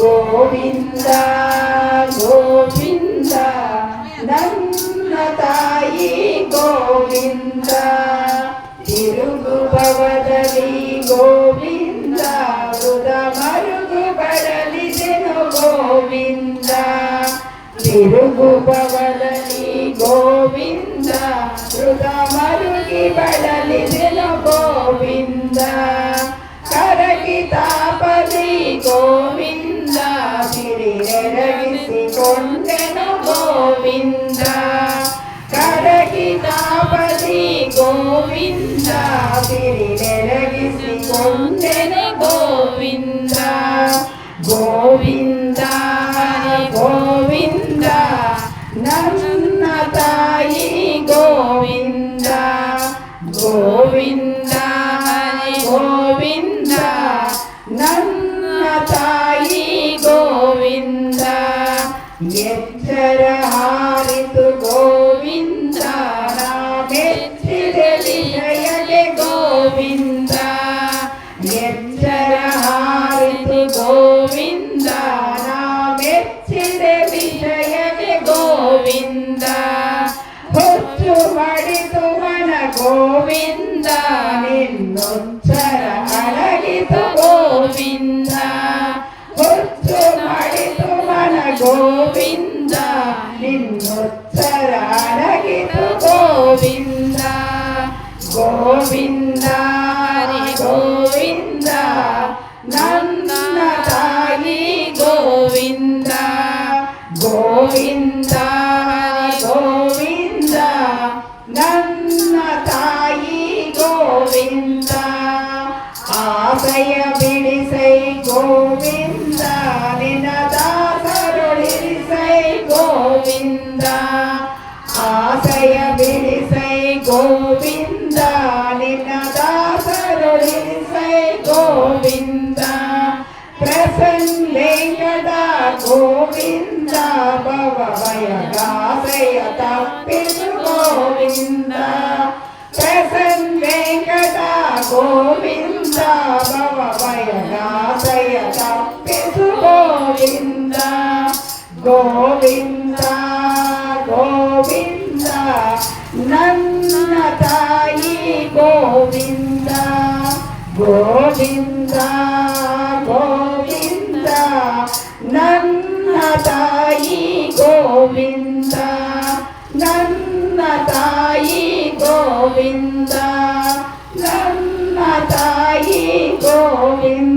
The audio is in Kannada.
ಗೋವಿಂದ ಗೋವಿಂದ ನನ್ನ ತಾಯಿ ಗೋವಿಂದ ತಿರುಗುವವದಲ್ಲಿ ಗೋವಿಂದ ಹೃದ ಮರುಗು ಬಡಲಿದೆನು ಗೋವಿಂದ ತಿರುಗುವವದಲ್ಲಿ ಗೋವಿಂದ ಹೃದ ಮರುಗಿ ಬಡಲಿದೆನು ಗೋವಿಂದ ಕರಗಿ ತಾಪದಿ ಗೋವಿಂದ ಸಿರಿರೆರಗಿಸಿಕೊಂಡೆನು ಗೋವಿಂದ ಕರಗಿ ತಾಪದಿ ಗೋವಿಂದ ಸಿರಿರೆರಗಿಸಿಕೊಂಡೆನು ಗೋವಿಂದ ಗೋವಿಂದ ಗೋವಿಂದ ನನ್ನ ತಾಯಿ ಗೋವಿಂದ ಗೋವಿಂದ ಗೋವಿಂದ ನನ್ನ ತಾಯಿ ಗೋವಿಂದ ಎಚ್ಚರ ಹಾರಿತು ಗೋವಿಂದ ನಾ ಮೆಚ್ಚಿದ ವಿಷಯಕ್ಕೆ ಗೋವಿಂದ ಎಚ್ಚರ ಹಾರಿತು ಗೋವಿಂದ ನಾ ಮೆಚ್ಚಿದ ವಿಷಯಕ್ಕೆ ಗೋವಿಂದ ಹೊತ್ತು ಮಾಡಿತು ಮನ ಗೋವಿಂದ ನಿನ್ನೊಚ್ಚರ ಅಡಗಿತು ಗೋವಿಂದ ಹೊತ್ತು ಮಾಡಿತು ಮನ ಗೋವಿಂದ ನಿನ್ನೊಚ್ಚರ ಅಡಗಿತು ಗೋವಿಂದ ಗೋವಿಂದ ಗೋವಿಂದ ನನ್ನ ತಾಯಿ ಗೋವಿಂದ ಗೋವಿಂದ ಗೋವಿಂದ ನನ್ನ ತಾಯಿ ಗೋವಿಂದ ಆಸೆಯ ಬಿಡಿಸೈ ಗೋವಿಂದ ನಿನ್ನ ದಾಸರೊಳಿಸೈ ಗೋವಿಂದ ಆಸೆಯ ಬಿಡಿಸೈ ಗೋವಿಂದ ನಿನ್ನ ದಾಸರೊಳಿಸೈ ಗೋವಿಂದ ಪ್ರಸನ್ನೇಕದ ಗೋವಿಂದ ಭವಭಯದಾಸೆಯ ತಪ್ಪಿಸು ಗೋವಿಂದ ಪ್ರಸನ್ನೇಕದ ಗೋವಿಂದ ಭವಭಯದಾಸೆಯ ತಪ್ಪಿಸು ಗೋವಿಂದ ಗೋವಿಂದ ಗೋವಿಂದ ನನ್ನ ತಾಯಿ ಗೋವಿಂದ ಗೋವಿಂದ ಗೋವಿಂದ ನನ್ನ ತಾಯಿ ಗೋವಿಂದ ನನ್ನ ತಾಯಿ ಗೋವಿಂದ ನನ್ನ ತಾಯಿ ಗೋವಿಂದ